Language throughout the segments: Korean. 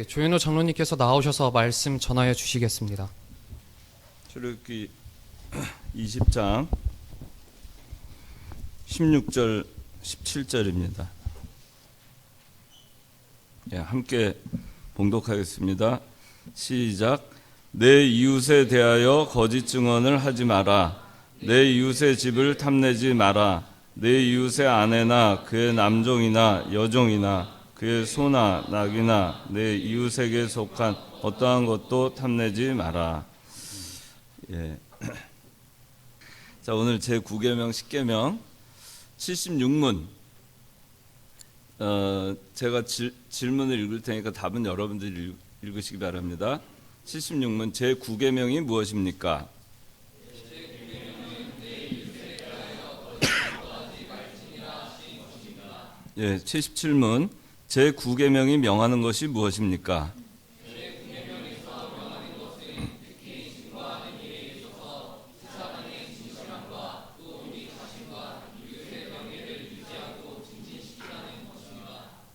조현우 장로님께서 나오셔서 말씀 전하여 주시겠습니다. 출애굽기 20장 16절 17절입니다. 함께 봉독하겠습니다. 시작. 내 이웃에 대하여 거짓 증언을 하지 마라. 내 이웃의 집을 탐내지 마라. 내 이웃의 아내나 그의 남종이나 여종이나 그의 소나 낙이나 내 이웃에게 속한 어떠한 것도 탐내지 마라. 예. 자, 오늘 제9계명 10계명 76문 제가 질문을 읽을 테니까 답은 여러분들이 읽으시기 바랍니다. 76문 제9계명이 무엇입니까? 예, 77문 제9계명이 명하는 것이 무엇입니까?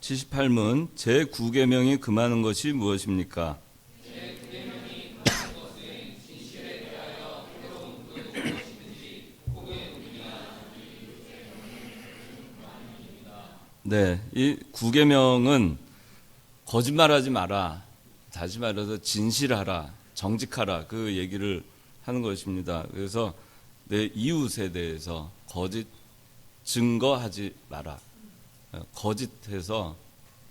(78문) 제9계명이 금하는 것이 무엇입니까? 네, 이 9계명은 거짓말하지 마라, 다시 말해서 진실하라, 정직하라, 그 얘기를 하는 것입니다. 그래서 내 이웃에 대해서 거짓 증거하지 마라, 거짓해서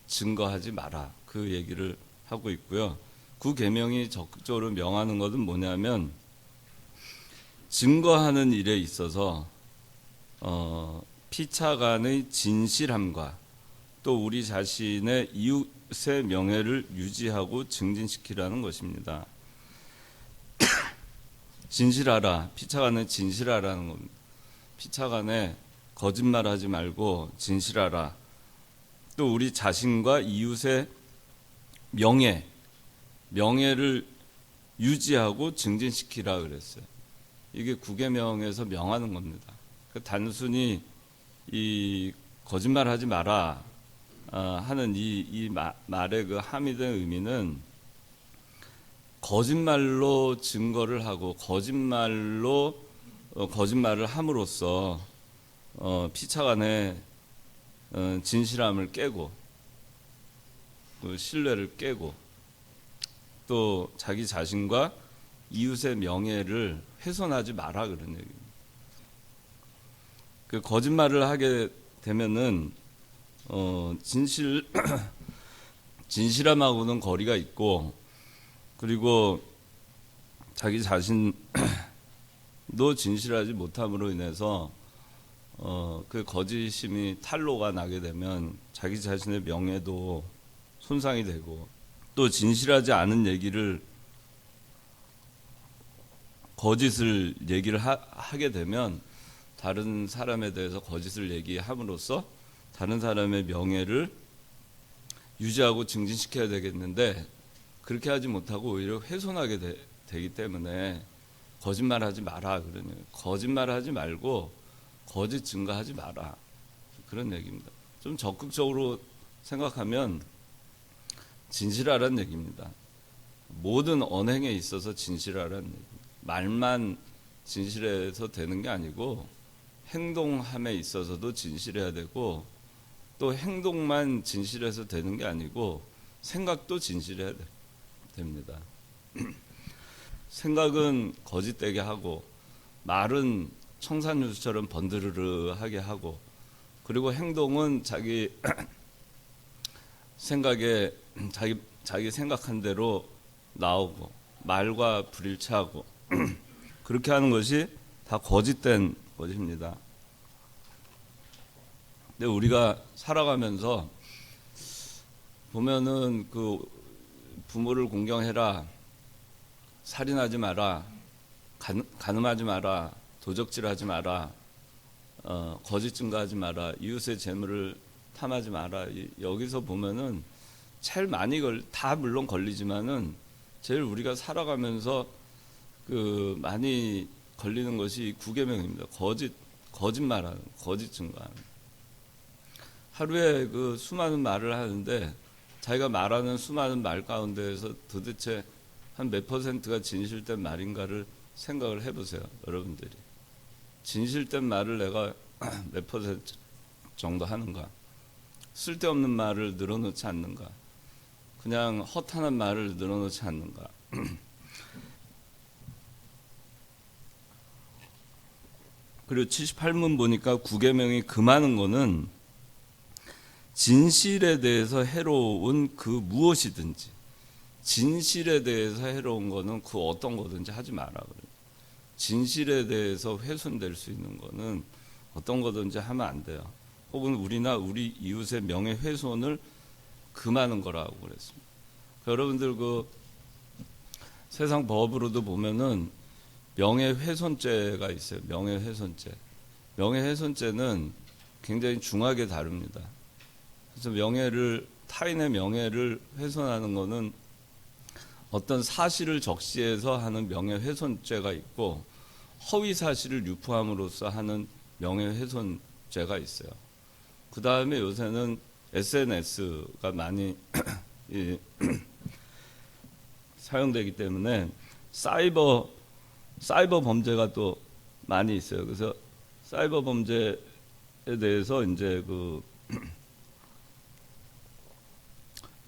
증거하지 마라, 그 얘기를 하고 있고요. 9계명이 적극적으로 명하는 것은 뭐냐면 증거하는 일에 있어서 피차간의 진실함과 또 우리 자신의 이웃의 명예를 유지하고 증진시키라는 것입니다. 진실하라, 피차간에 진실하라는 겁니다. 피차간에 거짓말하지 말고 진실하라. 또 우리 자신과 이웃의 명예를 유지하고 증진시키라 그랬어요. 이게 9계명에서 명하는 겁니다. 단순히 이 거짓말하지 마라 하는 이 말의 그 함의된 의미는 거짓말로 증거를 하고 거짓말을 함으로써 피차간의 진실함을 깨고 그 신뢰를 깨고 또 자기 자신과 이웃의 명예를 훼손하지 마라 그런 얘기입니다. 그 거짓말을 하게 되면은 진실함하고는 거리가 있고, 그리고 자기 자신도 진실하지 못함으로 인해서 그 거짓심이 탄로가 나게 되면 자기 자신의 명예도 손상이 되고, 또 진실하지 않은 거짓을 얘기를 하게 되면 다른 사람에 대해서 거짓을 얘기함으로써 다른 사람의 명예를 유지하고 증진시켜야 되겠는데, 그렇게 하지 못하고 오히려 훼손하게 되기 때문에 거짓말하지 마라 그러네요. 거짓말하지 말고 거짓 증거하지 마라, 그런 얘기입니다. 좀 적극적으로 생각하면 진실하라는 얘기입니다. 모든 언행에 있어서 진실하라는 얘기입니다. 말만 진실해서 되는 게 아니고 행동함에 있어서도 진실해야 되고, 또 행동만 진실해서 되는 게 아니고 생각도 진실해야 됩니다. 생각은 거짓되게 하고, 말은 청산유수처럼 번드르르하게 하고, 그리고 행동은 자기 생각에 자기 생각한 대로 나오고, 말과 불일치하고 그렇게 하는 것이 다 거짓된 것입니다. 근데 우리가 살아가면서 보면은 그 부모를 공경해라, 살인하지 마라, 간음하지 마라, 도적질하지 마라, 거짓 증거하지 마라, 이웃의 재물을 탐하지 마라. 여기서 보면은 제일 많이 다 물론 걸리지만은 제일 우리가 살아가면서 그 많이 걸리는 것이 9계명입니다. 거짓말하는, 거짓 증거하는. 하루에 그 수많은 말을 하는데 자기가 말하는 수많은 말 가운데에서 도대체 한 몇 퍼센트가 진실된 말인가를 생각을 해보세요. 여러분들이 진실된 말을 내가 몇 퍼센트 정도 하는가, 쓸데없는 말을 늘어놓지 않는가, 그냥 허탄한 말을 늘어놓지 않는가. 그리고 78문 보니까 9계명이 금하는 거는 진실에 대해서 해로운 그 무엇이든지, 진실에 대해서 해로운 거는 그 어떤 거든지 하지 마라 그래요. 진실에 대해서 훼손될 수 있는 거는 어떤 거든지 하면 안 돼요. 혹은 우리나 우리 이웃의 명예훼손을 금하는 거라고 그랬습니다. 여러분들 그 세상 법으로도 보면은 명예훼손죄가 있어요. 명예훼손죄. 명예훼손죄는 굉장히 중하게 다룹니다. 그래서 타인의 명예를 훼손하는 거는 어떤 사실을 적시해서 하는 명예훼손죄가 있고, 허위 사실을 유포함으로써 하는 명예훼손죄가 있어요. 그 다음에 요새는 SNS가 많이 사용되기 때문에 사이버 범죄가 또 많이 있어요. 그래서 사이버 범죄에 대해서 이제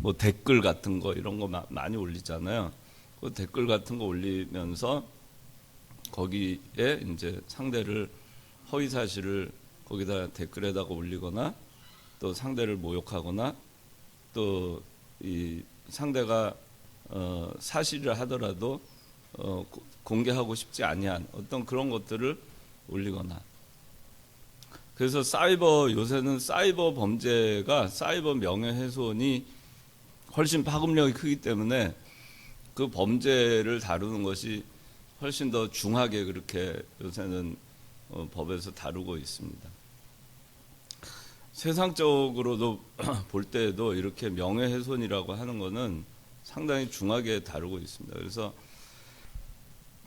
뭐 댓글 같은 거 이런 거 많이 올리잖아요. 그 댓글 같은 거 올리면서 거기에 이제 상대를 허위 사실을 거기다 댓글에다가 올리거나 또 상대를 모욕하거나 또 이 상대가 사실을 하더라도 공개하고 싶지 아니한 어떤 그런 것들을 올리거나. 그래서 요새는 사이버 범죄가, 사이버 명예훼손이 훨씬 파급력이 크기 때문에 그 범죄를 다루는 것이 훨씬 더 중하게 그렇게 요새는 법에서 다루고 있습니다. 세상적으로도 볼 때에도 이렇게 명예훼손이라고 하는 것은 상당히 중하게 다루고 있습니다. 그래서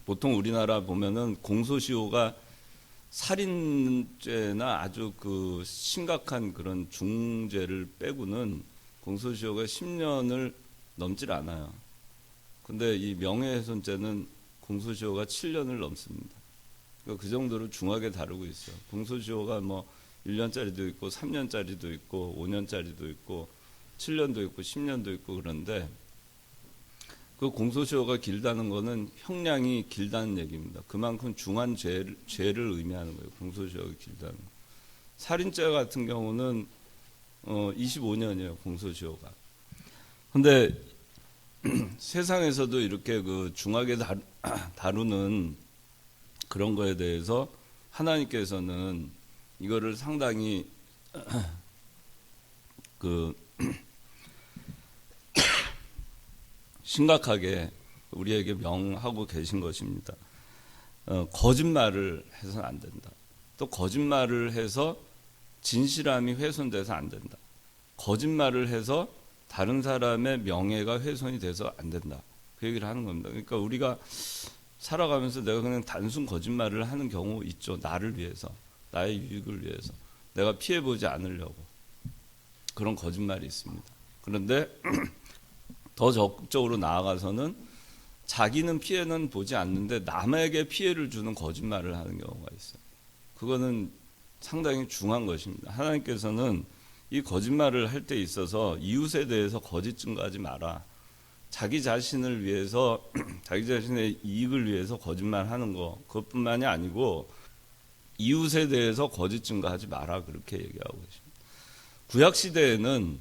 보통 우리나라 보면은 공소시효가 살인죄나 아주 그 심각한 그런 중죄를 빼고는 공소시효가 10년을 넘질 않아요. 근데 이 명예훼손죄는 공소시효가 7년을 넘습니다. 그러니까 그 정도로 중하게 다루고 있어요. 공소시효가 뭐 1년짜리도 있고 3년짜리도 있고 5년짜리도 있고 7년도 있고 10년도 있고 그런데 그 공소시효가 길다는 거는 형량이 길다는 얘기입니다. 그만큼 중한 죄를 의미하는 거예요. 공소시효가 길다는 거. 살인죄 같은 경우는 25년이에요. 공소시효가. 근데 세상에서도 이렇게 그 중하게 다루는 그런 거에 대해서 하나님께서는 이거를 상당히 심각하게 우리에게 명하고 계신 것입니다. 거짓말을 해서는 안 된다. 또 거짓말을 해서 진실함이 훼손돼서 안 된다. 거짓말을 해서 다른 사람의 명예가 훼손이 돼서 안 된다. 그 얘기를 하는 겁니다. 그러니까 우리가 살아가면서 내가 그냥 단순 거짓말을 하는 경우 있죠. 나를 위해서, 나의 유익을 위해서, 내가 피해보지 않으려고 그런 거짓말이 있습니다. 그런데 더 적극적으로 나아가서는 자기는 피해는 보지 않는데 남에게 피해를 주는 거짓말을 하는 경우가 있어요. 그거는 상당히 중한 것입니다. 하나님께서는 이 거짓말을 할 때 있어서 이웃에 대해서 거짓 증거하지 마라. 자기 자신을 위해서, 자기 자신의 이익을 위해서 거짓말하는 거, 그것뿐만이 아니고 이웃에 대해서 거짓 증거하지 마라. 그렇게 얘기하고 계십니다. 구약 시대에는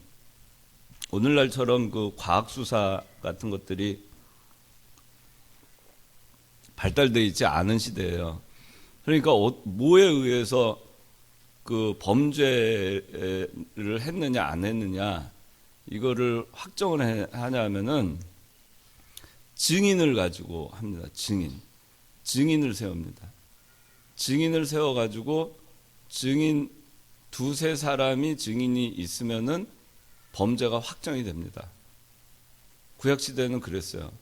오늘날처럼 그 과학 수사 같은 것들이 발달되어 있지 않은 시대예요. 그러니까 뭐에 의해서 그 범죄를 했느냐 안 했느냐 이거를 확정을 하냐면은 증인을 가지고 합니다. 증인을 세웁니다. 증인을 세워가지고 증인 두세 사람이 증인이 있으면은 범죄가 확정이 됩니다. 구약시대는 그랬어요.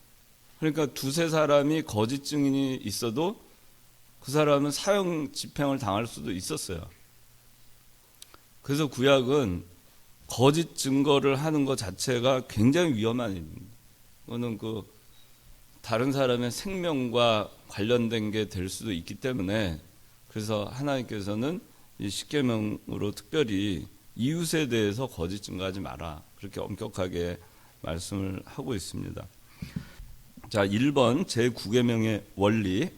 그러니까 두세 사람이 거짓 증인이 있어도 그 사람은 사형 집행을 당할 수도 있었어요. 그래서 구약은 거짓 증거를 하는 것 자체가 굉장히 위험한 일입니다. 그거는 다른 사람의 생명과 관련된 게 될 수도 있기 때문에, 그래서 하나님께서는 이 십계명으로 특별히 이웃에 대해서 거짓 증거하지 마라, 그렇게 엄격하게 말씀을 하고 있습니다. 자, 1번 제9계명의 원리.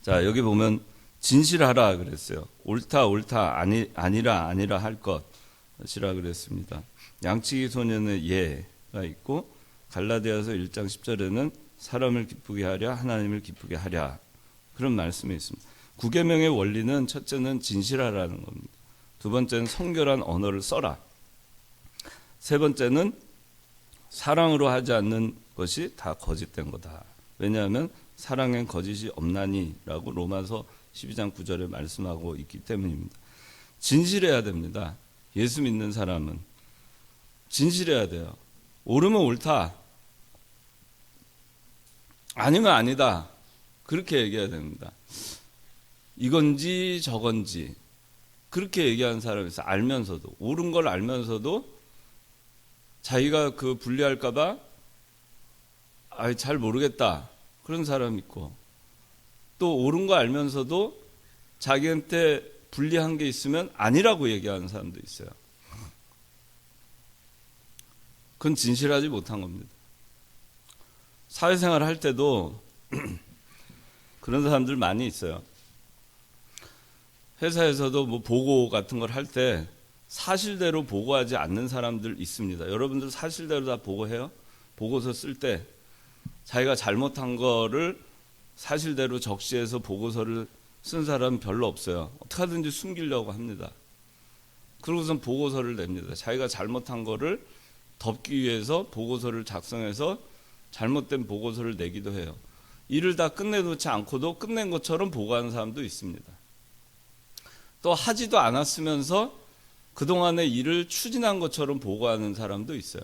자, 여기 보면 진실하라 그랬어요. 옳다 아니라 할 것이라 그랬습니다. 양치기 소년의 예가 있고, 갈라디아서 1장 10절에는 사람을 기쁘게 하랴 하나님을 기쁘게 하랴, 그런 말씀이 있습니다. 9계명의 원리는 첫째는 진실하라는 겁니다. 두 번째는 성결한 언어를 써라. 세 번째는 사랑으로 하지 않는 것이 다 거짓된 거다. 왜냐하면 사랑엔 거짓이 없나니라고 로마서 12장 9절에 말씀하고 있기 때문입니다. 진실해야 됩니다. 예수 믿는 사람은 진실해야 돼요. 옳으면 옳다, 아니면 아니다, 그렇게 얘기해야 됩니다. 이건지 저건지 그렇게 얘기하는 사람이 있어요. 알면서도, 옳은 걸 알면서도 자기가 분리할까 봐 잘 모르겠다, 그런 사람이 있고, 또 옳은 거 알면서도 자기한테 불리한 게 있으면 아니라고 얘기하는 사람도 있어요. 그건 진실하지 못한 겁니다. 사회생활 할 때도 그런 사람들 많이 있어요. 회사에서도 보고 같은 걸 할 때 사실대로 보고하지 않는 사람들 있습니다. 여러분들 사실대로 다 보고해요? 보고서 쓸 때 자기가 잘못한 거를 사실대로 적시해서 보고서를 쓴 사람은 별로 없어요. 어떻게 하든지 숨기려고 합니다. 그러고선 보고서를 냅니다. 자기가 잘못한 거를 덮기 위해서 보고서를 작성해서 잘못된 보고서를 내기도 해요. 일을 다 끝내놓지 않고도 끝낸 것처럼 보고하는 사람도 있습니다. 또 하지도 않았으면서 그동안의 일을 추진한 것처럼 보고하는 사람도 있어요.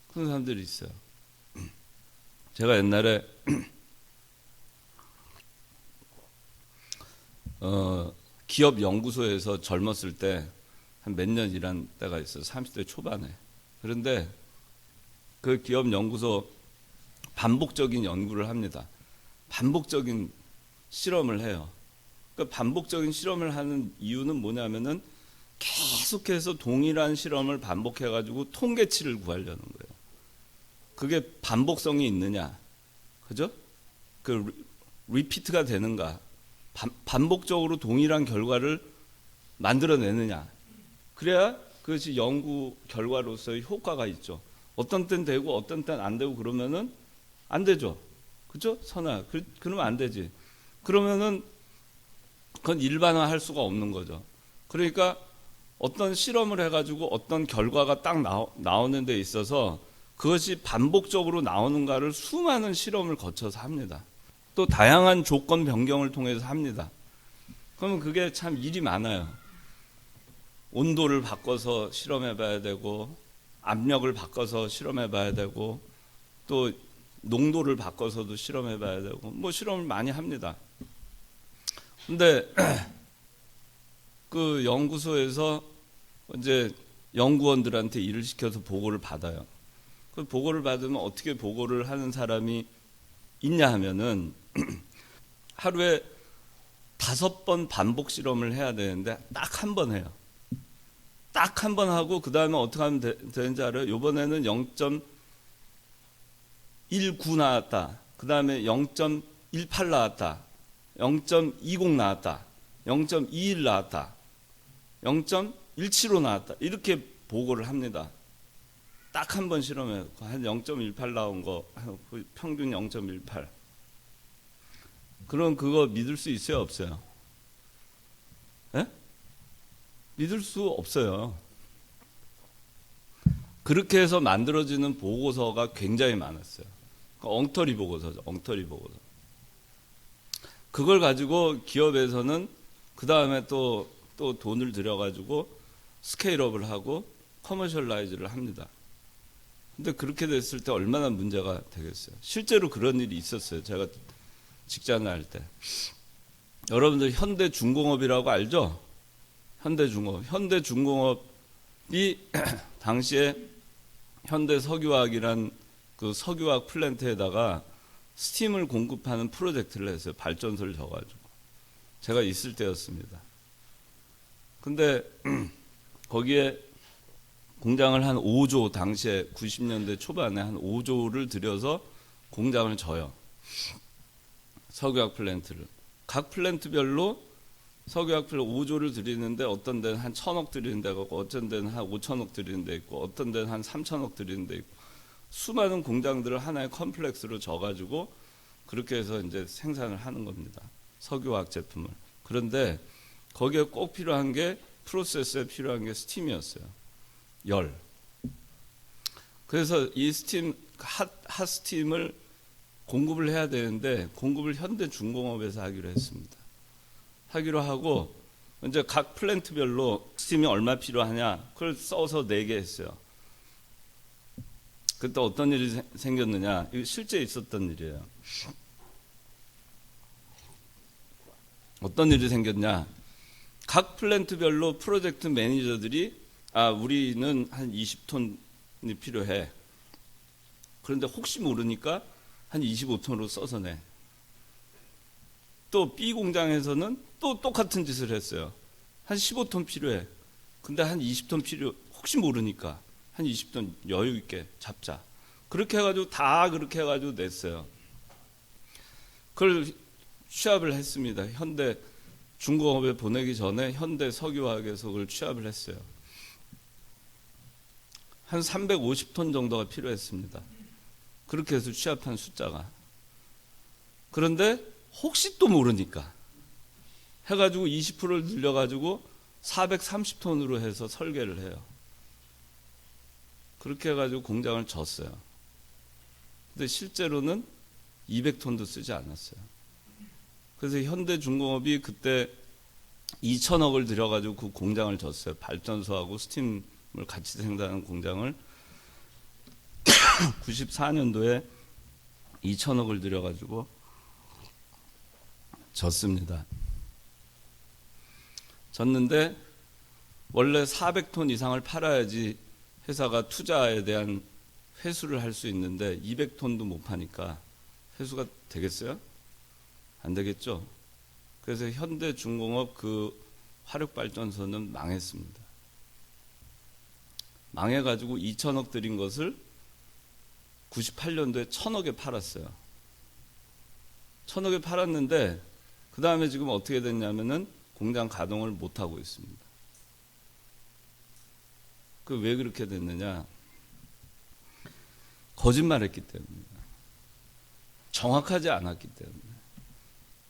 그런 사람들이 있어요. 제가 옛날에 기업 연구소에서 젊었을 때 한 몇 년 일한 때가 있어요. 30대 초반에. 그런데 그 기업 연구소 반복적인 연구를 합니다. 반복적인 실험을 해요. 그 반복적인 실험을 하는 이유는 뭐냐면은 계속해서 동일한 실험을 반복해가지고 통계치를 구하려는 거예요. 그게 반복성이 있느냐, 그죠? 리피트가 되는가, 반복적으로 동일한 결과를 만들어내느냐, 그래야 그것이 연구 결과로서의 효과가 있죠. 어떤 땐 되고 어떤 땐 안 되고 그러면은 안 되죠, 그죠? 선아, 그러면 안 되지. 그러면은 그건 일반화할 수가 없는 거죠. 그러니까 어떤 실험을 해가지고 어떤 결과가 딱 나오는 데 있어서 그것이 반복적으로 나오는가를 수많은 실험을 거쳐서 합니다. 또 다양한 조건 변경을 통해서 합니다. 그러면 그게 참 일이 많아요. 온도를 바꿔서 실험해 봐야 되고, 압력을 바꿔서 실험해 봐야 되고, 또 농도를 바꿔서도 실험해 봐야 되고, 실험을 많이 합니다. 근데 그 연구소에서 이제 연구원들한테 일을 시켜서 보고를 받아요. 그 보고를 받으면 어떻게 보고를 하는 사람이 있냐 하면은 하루에 5번 반복 실험을 해야 되는데 딱 한 번 해요. 딱 한 번 하고 그 다음에 어떻게 하면 되는지 알아요? 이번에는 0.19 나왔다. 그 다음에 0.18 나왔다. 0.20 나왔다. 0.21 나왔다. 0.17로 나왔다. 이렇게 보고를 합니다. 딱 한 번 실험해요. 한 0.18 나온 거, 평균 0.18. 그럼 그거 믿을 수 있어요, 없어요? 예? 믿을 수 없어요. 그렇게 해서 만들어지는 보고서가 굉장히 많았어요. 엉터리 보고서죠, 엉터리 보고서. 그걸 가지고 기업에서는 그 다음에 또 돈을 들여가지고 스케일업을 하고 커머셜라이즈를 합니다. 근데 그렇게 됐을 때 얼마나 문제가 되겠어요. 실제로 그런 일이 있었어요. 제가 직장을 할 때. 여러분들 현대중공업이라고 알죠? 현대중공업. 현대중공업이 당시에 현대석유화학이란 그 석유화학 플랜트에다가 스팀을 공급하는 프로젝트를 했어요. 발전소를 져가지고. 제가 있을 때였습니다. 근데 거기에 공장을 한 5조, 당시에 90년대 초반에 한 5조를 들여서 공장을 져요. 석유화학 플랜트를. 각 플랜트별로 석유화학 플랜트 5조를 들이는데 어떤 데는 한 1,000억 들이는 데가 있고 어떤 데는 한 5,000억 들이는 데 있고 어떤 데는 한 3,000억 들이는 데 있고 수많은 공장들을 하나의 컴플렉스로 져가지고 그렇게 해서 이제 생산을 하는 겁니다. 석유화학 제품을. 그런데 거기에 꼭 필요한 게 프로세스에 필요한 게 스팀이었어요. 열. 그래서 이 스팀, 핫 스팀을 공급을 해야 되는데 공급을 현대중공업에서 하기로 했습니다. 하기로 하고 이제 각 플랜트별로 스팀이 얼마 필요하냐 그걸 써서 내게 했어요. 그때 어떤 일이 생겼느냐, 이거 실제 있었던 일이에요. 어떤 일이 생겼냐, 각 플랜트별로 프로젝트 매니저들이 우리는 한 20톤이 필요해. 그런데 혹시 모르니까 한 25톤으로 써서 내. 또 B 공장에서는 또 똑같은 짓을 했어요. 한 15톤 필요해. 근데 한 20톤 혹시 모르니까 한 20톤 여유 있게 잡자. 그렇게 해가지고 다 그렇게 해가지고 냈어요. 그걸 취합을 했습니다. 현대 중공업에 보내기 전에 현대 석유화학에서 그걸 취합을 했어요. 한 350톤 정도가 필요했습니다. 그렇게 해서 취합한 숫자가. 그런데 혹시 또 모르니까 해가지고 20%를 늘려가지고 430톤으로 해서 설계를 해요. 그렇게 해가지고 공장을 졌어요. 근데 실제로는 200톤도 쓰지 않았어요. 그래서 현대중공업이 그때 2천억을 들여가지고 그 공장을 졌어요. 발전소하고 스팀을 같이 생산하는 공장을 94년도에 2천억을 들여가지고 졌습니다. 졌는데 원래 400톤 이상을 팔아야지 회사가 투자에 대한 회수를 할 수 있는데 200톤도 못 파니까 회수가 되겠어요? 안 되겠죠? 그래서 현대중공업 그 화력발전소는 망했습니다. 망해가지고 2천억 들인 것을 98년도에 1,000억에 팔았어요. 1,000억에 팔았는데 그 다음에 지금 어떻게 됐냐면은 공장 가동을 못하고 있습니다. 그 왜 그렇게 됐느냐? 거짓말했기 때문입니다. 정확하지 않았기 때문에.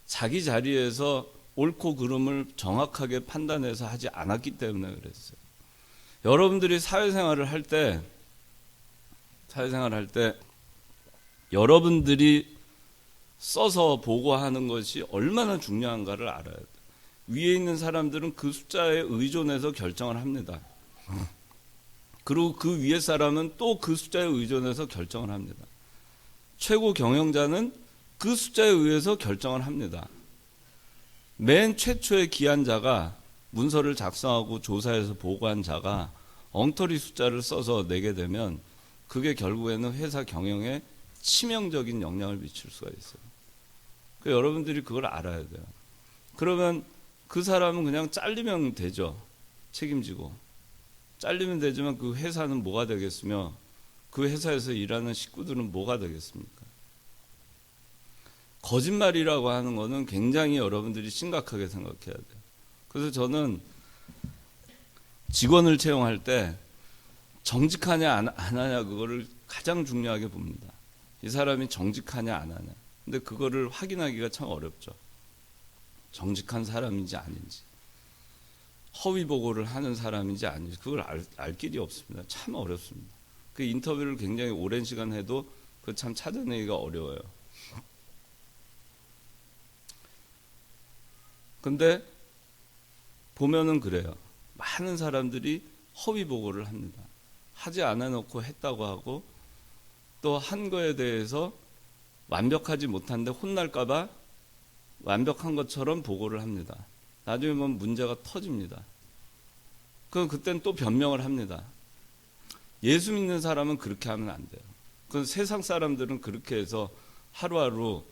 자기 자리에서 옳고 그름을 정확하게 판단해서 하지 않았기 때문에 그랬어요. 여러분들이 사회생활을 할 때 여러분들이 써서 보고하는 것이 얼마나 중요한가를 알아야 돼요. 위에 있는 사람들은 그 숫자에 의존해서 결정을 합니다. 그리고 그 위에 사람은 또 그 숫자에 의존해서 결정을 합니다. 최고 경영자는 그 숫자에 의해서 결정을 합니다. 맨 최초의 기한자가 문서를 작성하고 조사해서 보고한 자가 엉터리 숫자를 써서 내게 되면 그게 결국에는 회사 경영에 치명적인 영향을 미칠 수가 있어요. 여러분들이 그걸 알아야 돼요. 그러면 그 사람은 그냥 잘리면 되죠. 책임지고. 잘리면 되지만 그 회사는 뭐가 되겠으며 그 회사에서 일하는 식구들은 뭐가 되겠습니까? 거짓말이라고 하는 거는 굉장히 여러분들이 심각하게 생각해야 돼요. 그래서 저는 직원을 채용할 때 정직하냐 안 하냐 그거를 가장 중요하게 봅니다. 이 사람이 정직하냐 안 하냐. 근데 그거를 확인하기가 참 어렵죠. 정직한 사람인지 아닌지. 허위 보고를 하는 사람인지 아닌지 그걸 알 길이 없습니다. 참 어렵습니다. 그 인터뷰를 굉장히 오랜 시간 해도 그 참 찾아내기가 어려워요. 근데 보면은 그래요. 많은 사람들이 허위 보고를 합니다. 하지 않아 놓고 했다고 하고 또 한 거에 대해서 완벽하지 못한데 혼날까 봐 완벽한 것처럼 보고를 합니다. 나중에 보면 문제가 터집니다. 그럼 그땐 또 변명을 합니다. 예수 믿는 사람은 그렇게 하면 안 돼요. 그 세상 사람들은 그렇게 해서 하루하루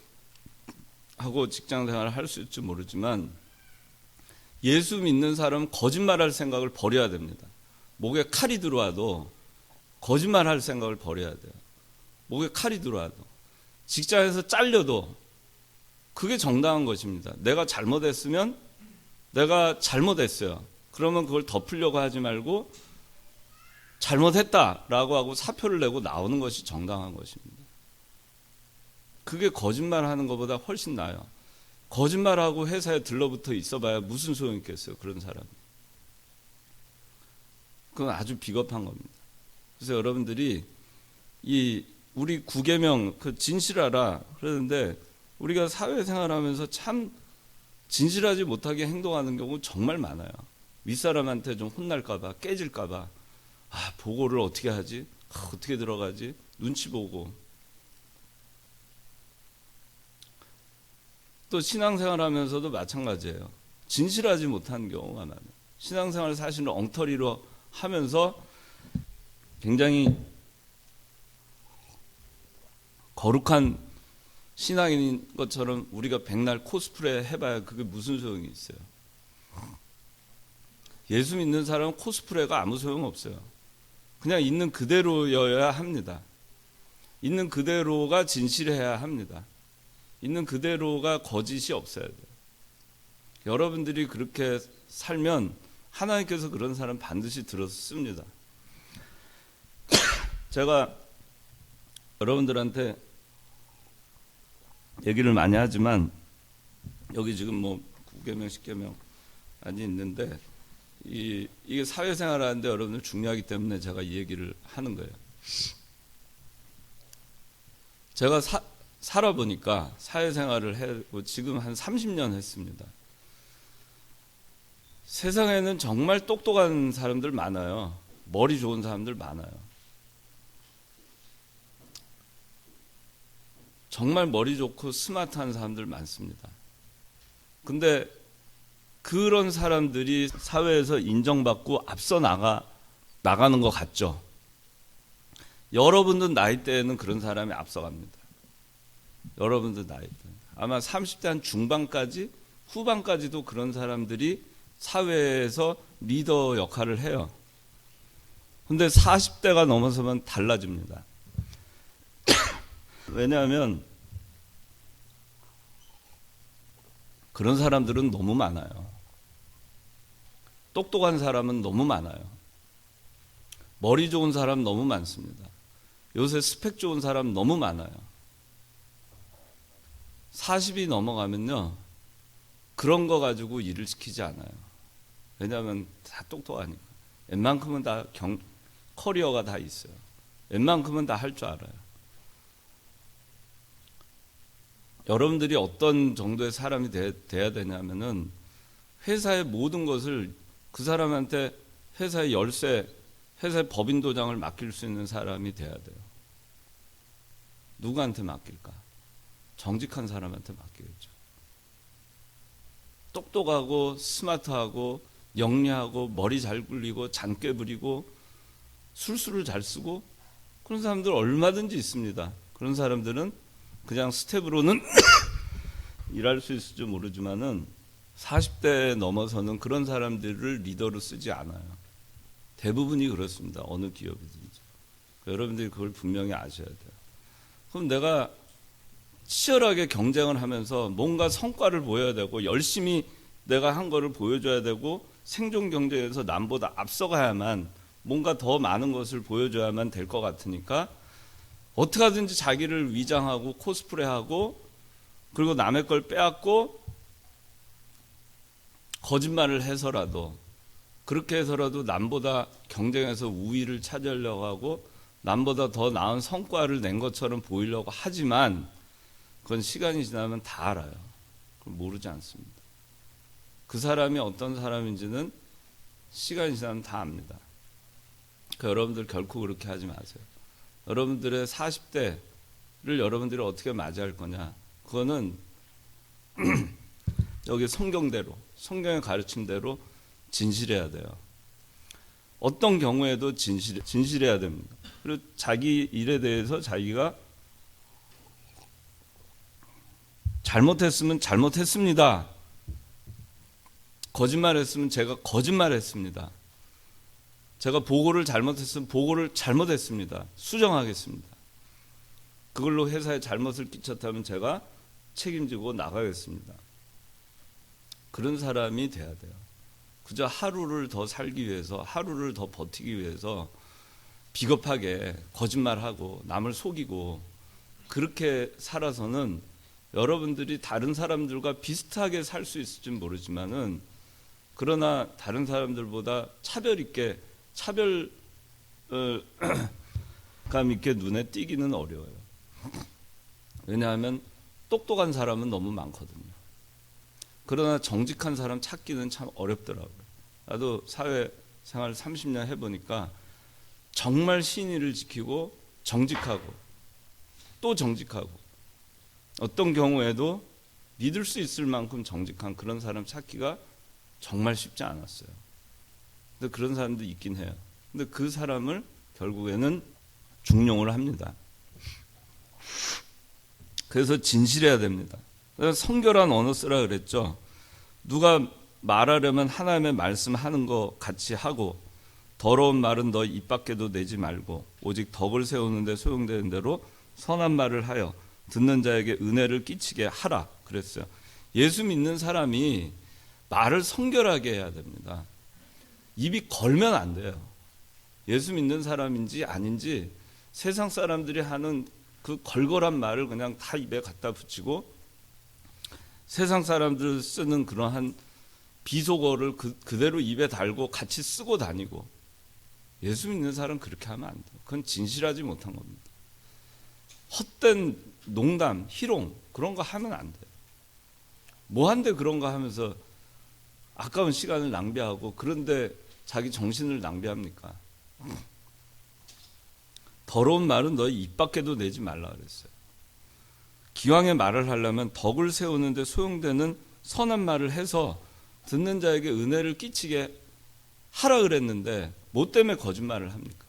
하고 직장 생활을 할 수 있을지 모르지만 예수 믿는 사람은 거짓말할 생각을 버려야 됩니다. 목에 칼이 들어와도 거짓말할 생각을 버려야 돼요. 목에 칼이 들어와도 직장에서 잘려도 그게 정당한 것입니다. 내가 잘못했으면 내가 잘못했어요. 그러면 그걸 덮으려고 하지 말고 잘못했다라고 하고 사표를 내고 나오는 것이 정당한 것입니다. 그게 거짓말하는 것보다 훨씬 나아요. 거짓말하고 회사에 들러붙어 있어봐야 무슨 소용이 있겠어요. 그런 사람이. 그건 아주 비겁한 겁니다. 그래서 여러분들이 이 우리 9계명 그 진실하라 그러는데 우리가 사회생활하면서 참 진실하지 못하게 행동하는 경우 정말 많아요. 윗사람한테 좀 혼날까봐 깨질까봐 보고를 어떻게 하지? 어떻게 들어가지? 눈치 보고. 또 신앙생활하면서도 마찬가지예요. 진실하지 못한 경우가 많아요. 신앙생활을 사실은 엉터리로 하면서 굉장히 거룩한 신앙인인 것처럼 우리가 백날 코스프레 해봐야 그게 무슨 소용이 있어요. 예수 믿는 사람은 코스프레가 아무 소용없어요. 그냥 있는 그대로여야 합니다. 있는 그대로가 진실해야 합니다. 있는 그대로가 거짓이 없어야 돼요. 여러분들이 그렇게 살면 하나님께서 그런 사람 반드시 들어서 씁니다. 제가 여러분들한테 얘기를 많이 하지만 여기 지금 뭐 9계명, 10계명 많이 있는데 이게 사회생활 하는데 여러분들 중요하기 때문에 제가 이 얘기를 하는 거예요. 제가 살아보니까 사회생활을 해고 지금 한 30년 했습니다. 세상에는 정말 똑똑한 사람들 많아요. 머리 좋은 사람들 많아요. 정말 머리 좋고 스마트한 사람들 많습니다. 근데 그런 사람들이 사회에서 인정받고 앞서 나가는 것 같죠. 여러분들 나이 때에는 그런 사람이 앞서갑니다. 여러분들 나이 때 아마 30대 한 중반까지 후반까지도 그런 사람들이 사회에서 리더 역할을 해요. 근데 40대가 넘어서면 달라집니다. 왜냐하면 그런 사람들은 너무 많아요. 똑똑한 사람은 너무 많아요. 머리 좋은 사람 너무 많습니다. 요새 스펙 좋은 사람 너무 많아요. 40이 넘어가면요, 그런 거 가지고 일을 시키지 않아요. 왜냐하면 다 똑똑하니까. 웬만큼은 다 커리어가 다 있어요. 웬만큼은 다 할 줄 알아요. 여러분들이 어떤 정도의 사람이 돼야 되냐면은 회사의 모든 것을 그 사람한테 회사의 열쇠, 회사의 법인 도장을 맡길 수 있는 사람이 돼야 돼요. 누구한테 맡길까? 정직한 사람한테 맡기겠죠. 똑똑하고 스마트하고 영리하고 머리 잘 굴리고 잔꾀 부리고 술수를 잘 쓰고 그런 사람들 얼마든지 있습니다. 그런 사람들은 그냥 스텝으로는 일할 수 있을지 모르지만은 40대 넘어서는 그런 사람들을 리더로 쓰지 않아요. 대부분이 그렇습니다. 어느 기업이든지. 여러분들이 그걸 분명히 아셔야 돼요. 그럼 내가 치열하게 경쟁을 하면서 뭔가 성과를 보여야 되고 열심히 내가 한 거를 보여줘야 되고 생존 경쟁에서 남보다 앞서가야만 뭔가 더 많은 것을 보여줘야만 될 것 같으니까 어떻게 하든지 자기를 위장하고 코스프레하고 그리고 남의 걸 빼앗고 거짓말을 해서라도 그렇게 해서라도 남보다 경쟁에서 우위를 차지하려고 하고 남보다 더 나은 성과를 낸 것처럼 보이려고 하지만 그건 시간이 지나면 다 알아요. 그럼 모르지 않습니다. 그 사람이 어떤 사람인지는 시간이 지나면 다 압니다. 그러니까 여러분들 결코 그렇게 하지 마세요. 여러분들의 40대를 여러분들이 어떻게 맞이할 거냐, 그거는 여기 성경대로, 성경의 가르침대로 진실해야 돼요. 어떤 경우에도 진실해야 됩니다. 그리고 자기 일에 대해서 자기가 잘못했으면 잘못했습니다. 거짓말했으면 제가 거짓말했습니다. 제가 보고를 잘못했으면 보고를 잘못했습니다. 수정하겠습니다. 그걸로 회사에 잘못을 끼쳤다면 제가 책임지고 나가겠습니다. 그런 사람이 돼야 돼요. 그저 하루를 더 살기 위해서, 하루를 더 버티기 위해서 비겁하게 거짓말하고 남을 속이고 그렇게 살아서는 여러분들이 다른 사람들과 비슷하게 살 수 있을지 모르지만은, 그러나 다른 사람들보다 차별 있게, 차별감 있게 눈에 띄기는 어려워요. 왜냐하면 똑똑한 사람은 너무 많거든요. 그러나 정직한 사람 찾기는 참 어렵더라고요. 나도 사회생활 30년 해보니까 정말 신의를 지키고 정직하고 또 정직하고 어떤 경우에도 믿을 수 있을 만큼 정직한 그런 사람 찾기가 정말 쉽지 않았어요. 근데 그런 사람도 있긴 해요. 근데 그 사람을 결국에는 중용을 합니다. 그래서 진실해야 됩니다. 그래서 성결한 언어 쓰라 그랬죠. 누가 말하려면 하나님의 말씀하는 거 같이 하고, 더러운 말은 너 입 밖에도 내지 말고 오직 덕을 세우는 데 소용되는 대로 선한 말을 하여 듣는 자에게 은혜를 끼치게 하라 그랬어요. 예수 믿는 사람이 말을 성결하게 해야 됩니다. 입이 걸면 안 돼요. 예수 믿는 사람인지 아닌지 세상 사람들이 하는 그 걸걸한 말을 그냥 다 입에 갖다 붙이고, 세상 사람들 쓰는 그러한 비속어를 그대로 입에 달고 같이 쓰고 다니고, 예수 믿는 사람 그렇게 하면 안 돼요. 그건 진실하지 못한 겁니다. 헛된 농담, 희롱 그런 거 하면 안 돼요. 뭐한데 그런 거 하면서 아까운 시간을 낭비하고, 그런데 자기 정신을 낭비합니까? 더러운 말은 너희 입 밖에도 내지 말라 그랬어요. 기왕에 말을 하려면 덕을 세우는데 소용되는 선한 말을 해서 듣는 자에게 은혜를 끼치게 하라 그랬는데, 뭐 때문에 거짓말을 합니까?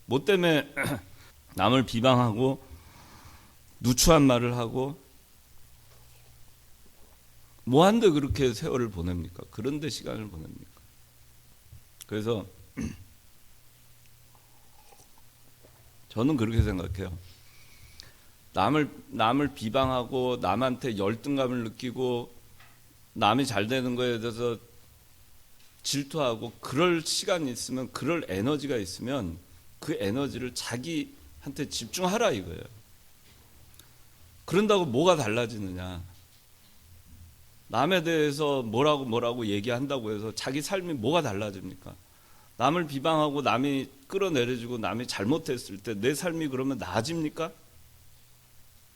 뭐 때문에 남을 비방하고 누추한 말을 하고 뭐한데 그렇게 세월을 보냅니까? 그런데 시간을 보냅니까? 그래서 저는 그렇게 생각해요. 남을 비방하고 남한테 열등감을 느끼고 남이 잘 되는 거에 대해서 질투하고 그럴 시간이 있으면, 그럴 에너지가 있으면 그 에너지를 자기한테 집중하라 이거예요. 그런다고 뭐가 달라지느냐? 남에 대해서 뭐라고 얘기한다고 해서 자기 삶이 뭐가 달라집니까? 남을 비방하고 남이 끌어내려주고 남이 잘못했을 때 내 삶이 그러면 나아집니까?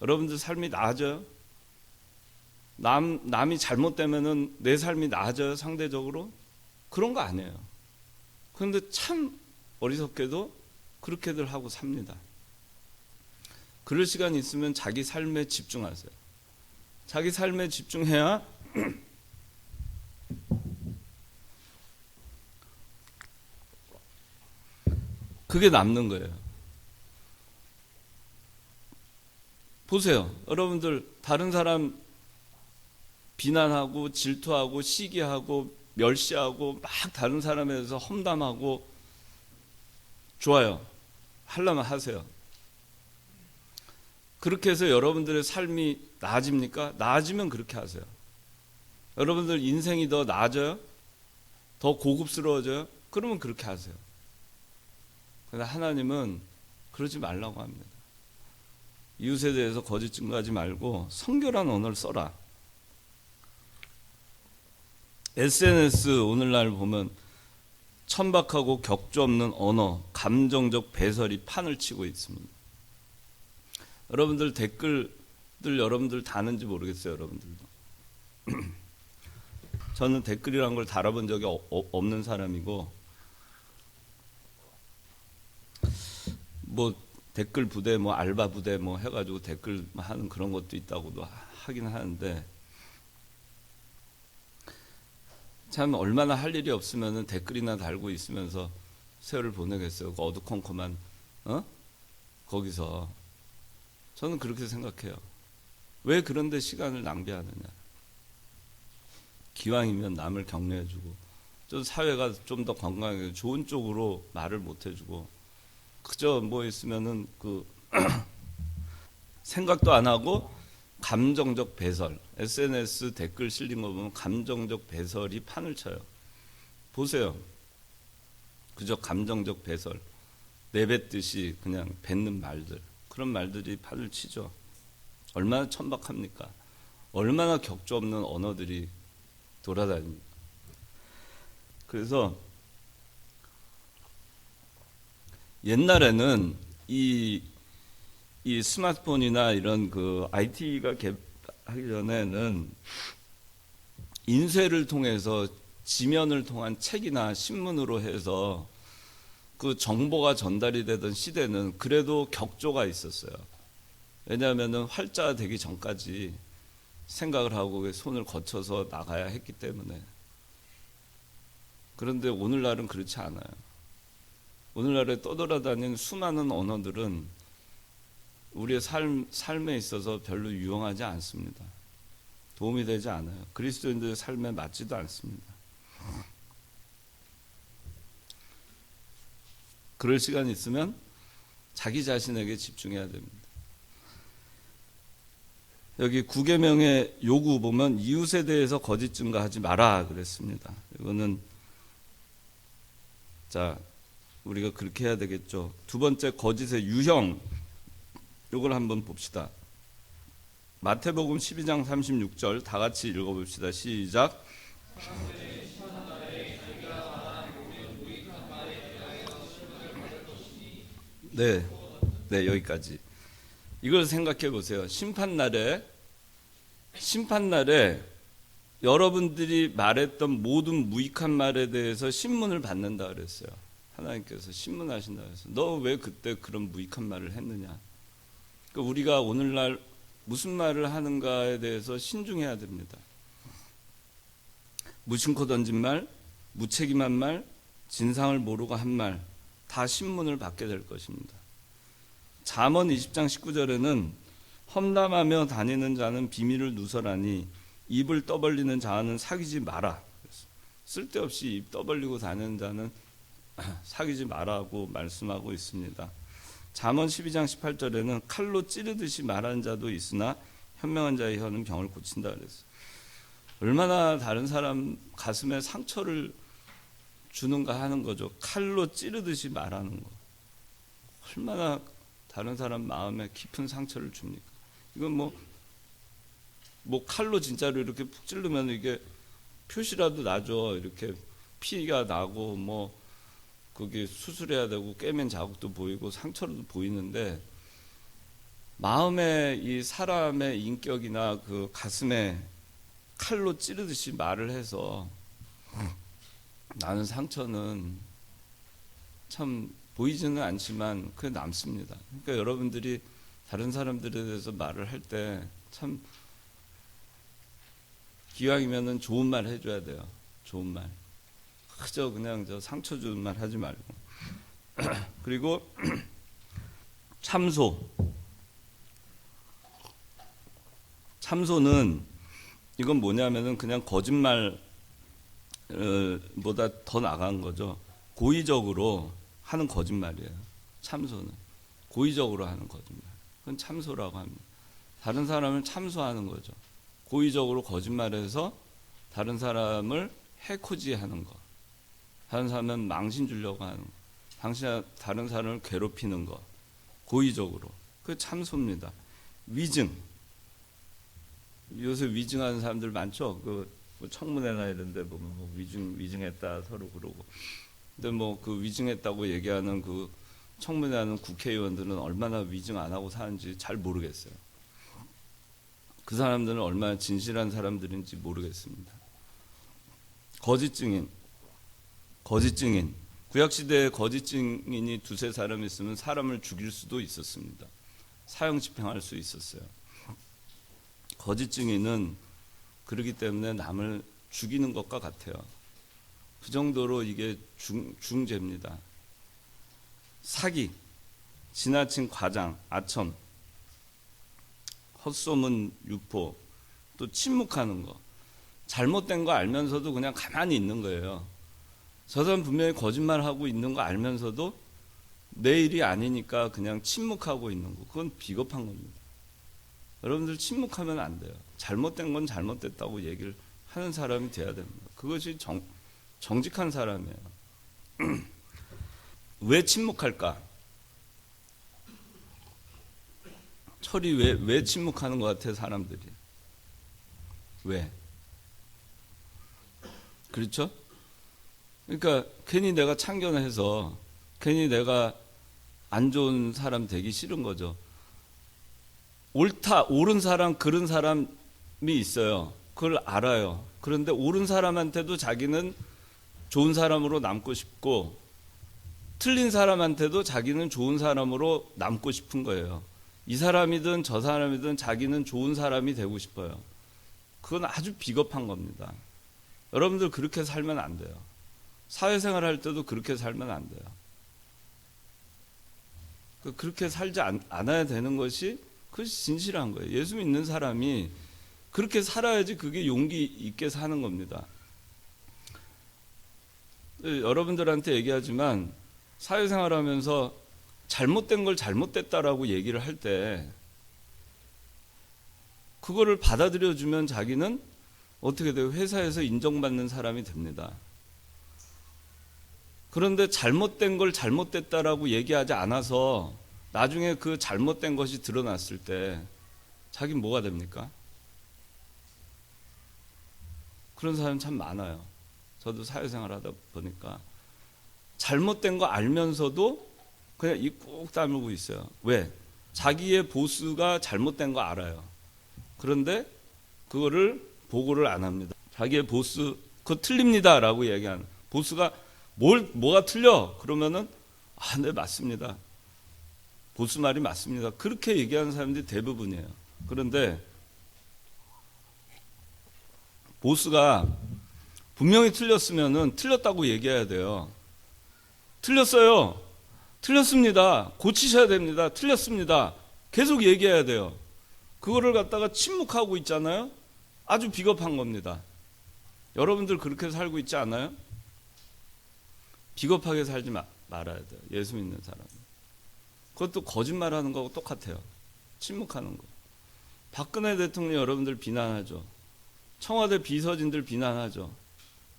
여러분들 삶이 나아져요? 남이 잘못되면은 내 삶이 나아져요, 상대적으로? 그런 거 아니에요. 그런데 참 어리석게도 그렇게들 하고 삽니다. 그럴 시간이 있으면 자기 삶에 집중하세요. 자기 삶에 집중해야 그게 남는 거예요. 보세요. 여러분들 다른 사람 비난하고 질투하고 시기하고 멸시하고 막 다른 사람에 대해서 험담하고, 좋아요. 하려면 하세요. 그렇게 해서 여러분들의 삶이 나아집니까? 나아지면 그렇게 하세요. 여러분들 인생이 더 나아져요? 더 고급스러워져요? 그러면 그렇게 하세요. 그런데 하나님은 그러지 말라고 합니다. 이웃에 대해서 거짓 증거하지 말고 성결한 언어를 써라. SNS 오늘날 보면 천박하고 격조 없는 언어, 감정적 배설이 판을 치고 있습니다. 여러분들 댓글들 여러분들 다는지 모르겠어요. 여러분들도. 저는 댓글이란 걸 달아본 적이 없는 사람이고, 뭐 댓글 부대, 뭐 알바 부대 뭐 해가지고 댓글 하는 그런 것도 있다고도 하긴 하는데, 참 얼마나 할 일이 없으면 댓글이나 달고 있으면서 세월을 보내겠어요. 그 어두컴컴한 거기서. 저는 그렇게 생각해요. 왜 그런데 시간을 낭비하느냐. 기왕이면 남을 격려해주고 좀 사회가 좀 더 건강하게 좋은 쪽으로 말을 못해주고 그저 뭐 있으면은 그 생각도 안 하고 감정적 배설, SNS 댓글 실린 거 보면 감정적 배설이 판을 쳐요. 보세요. 그저 감정적 배설, 내뱉듯이 그냥 뱉는 말들, 그런 말들이 판을 치죠. 얼마나 천박합니까? 얼마나 격조 없는 언어들이 돌아다닙니다. 그래서 옛날에는 이 스마트폰이나 이런 그 IT가 개발하기 전에는 인쇄를 통해서 지면을 통한 책이나 신문으로 해서 그 정보가 전달이 되던 시대는 그래도 격조가 있었어요. 왜냐하면 활자가 되기 전까지 생각을 하고 손을 거쳐서 나가야 했기 때문에. 그런데 오늘날은 그렇지 않아요. 오늘날에 떠돌아다니는 수많은 언어들은 우리의 삶에 있어서 별로 유용하지 않습니다. 도움이 되지 않아요. 그리스도인들의 삶에 맞지도 않습니다. 그럴 시간이 있으면 자기 자신에게 집중해야 됩니다. 여기 9계명의 요구 보면 이웃에 대해서 거짓 증거하지 마라 그랬습니다. 이거는 자 우리가 그렇게 해야 되겠죠. 두 번째 거짓의 유형 이걸 한번 봅시다. 마태복음 12장 36절 다 같이 읽어봅시다. 시작. 네, 네 여기까지. 이걸 생각해 보세요. 심판날에 여러분들이 말했던 모든 무익한 말에 대해서 신문을 받는다 그랬어요. 하나님께서 신문하신다 그랬어요. 너 왜 그때 그런 무익한 말을 했느냐. 그러니까 우리가 오늘날 무슨 말을 하는가에 대해서 신중해야 됩니다. 무심코 던진 말, 무책임한 말, 진상을 모르고 한 말, 다 신문을 받게 될 것입니다. 잠언 20장 19절에는 험담하며 다니는 자는 비밀을 누설하니 입을 떠벌리는 자는 사귀지 마라. 쓸데없이 입 떠벌리고 다니는 자는 사귀지 마라고 말씀하고 있습니다. 잠언 12장 18절에는 칼로 찌르듯이 말하는 자도 있으나 현명한 자의 혀는 병을 고친다 그랬어요. 얼마나 다른 사람 가슴에 상처를 주는가 하는 거죠. 칼로 찌르듯이 말하는 거. 얼마나 다른 사람 마음에 깊은 상처를 줍니까? 이건 뭐 칼로 진짜로 이렇게 푹 찌르면 이게 표시라도 나죠. 이렇게 피가 나고 뭐 거기 수술해야 되고 꿰맨 자국도 보이고 상처도 보이는데 마음에 이 사람의 인격이나 그 가슴에 칼로 찌르듯이 말을 해서 나는 상처는 참 보이지는 않지만 그게 남습니다. 그러니까 여러분들이 다른 사람들에 대해서 말을 할 때 참 기왕이면은 좋은 말 해줘야 돼요. 좋은 말. 그저 그냥 상처 주는 말 하지 말고. 그리고 참소는 이건 뭐냐면은 그냥 거짓말보다 더 나간 거죠. 고의적으로 하는 거짓말이에요. 참소는 고의적으로 하는 거짓말. 그건 참소라고 합니다. 다른 사람을 참소하는 거죠. 고의적으로 거짓말해서 다른 사람을 해코지하는 거. 다른 사람은 망신 주려고 하는 거. 다른 사람을 괴롭히는 거. 고의적으로. 그게 참소입니다. 위증. 요새 위증하는 사람들 많죠. 그 청문회나 이런 데 보면 뭐 위증했다 서로 그러고. 근데 뭐 그 위증했다고 얘기하는 그 청문회하는 국회의원들은 얼마나 위증 안 하고 사는지 잘 모르겠어요. 그 사람들은 얼마나 진실한 사람들인지 모르겠습니다. 거짓 증인. 구약시대에 거짓 증인이 두세 사람 있으면 사람을 죽일 수도 있었습니다. 사형 집행할 수 있었어요. 거짓 증인은 그렇기 때문에 남을 죽이는 것과 같아요. 그 정도로 이게 중죄입니다. 사기, 지나친 과장, 아첨, 헛소문, 유포, 또 침묵하는 거. 잘못된 거 알면서도 그냥 가만히 있는 거예요. 저 사람 분명히 거짓말하고 있는 거 알면서도 내 일이 아니니까 그냥 침묵하고 있는 거. 그건 비겁한 겁니다. 여러분들 침묵하면 안 돼요. 잘못된 건 잘못됐다고 얘기를 하는 사람이 돼야 됩니다. 그것이 정직한 사람이에요. 왜 침묵할까? 철이 왜 침묵하는 것 같아, 사람들이? 왜? 그렇죠? 그러니까 괜히 내가 참견해서 괜히 내가 안 좋은 사람 되기 싫은 거죠. 옳은 사람, 그른 사람이 있어요. 그걸 알아요. 그런데 옳은 사람한테도 자기는 좋은 사람으로 남고 싶고 틀린 사람한테도 자기는 좋은 사람으로 남고 싶은 거예요. 이 사람이든 저 사람이든 자기는 좋은 사람이 되고 싶어요. 그건 아주 비겁한 겁니다. 여러분들 그렇게 살면 안 돼요. 사회생활 할 때도 그렇게 살면 안 돼요. 그렇게 살지 않아야 되는 것이 그것이 진실한 거예요. 예수 믿는 사람이 그렇게 살아야지 그게 용기 있게 사는 겁니다. 여러분들한테 얘기하지만 사회생활 하면서 잘못된 걸 잘못됐다라고 얘기를 할 때 그거를 받아들여주면 자기는 어떻게 돼요? 회사에서 인정받는 사람이 됩니다. 그런데 잘못된 걸 잘못됐다라고 얘기하지 않아서 나중에 그 잘못된 것이 드러났을 때 자기는 뭐가 됩니까? 그런 사람 참 많아요. 저도 사회생활 하다 보니까 잘못된 거 알면서도 그냥 입 꾹 다물고 있어요. 왜? 자기의 보스가 잘못된 거 알아요. 그런데 그거를 보고를 안 합니다. 자기의 보스 그거 틀립니다라고 얘기하는 보스가 뭐가 틀려? 그러면은 네 맞습니다. 보스 말이 맞습니다. 그렇게 얘기하는 사람들이 대부분이에요. 그런데 보스가 분명히 틀렸으면은 틀렸다고 얘기해야 돼요. 틀렸어요. 틀렸습니다. 고치셔야 됩니다. 틀렸습니다. 계속 얘기해야 돼요. 그거를 갖다가 침묵하고 있잖아요. 아주 비겁한 겁니다. 여러분들 그렇게 살고 있지 않아요? 비겁하게 살지 말아야 돼요. 예수 믿는 사람은. 그것도 거짓말하는 거하고 똑같아요. 침묵하는 거. 박근혜 대통령 여러분들 비난하죠. 청와대 비서진들 비난하죠.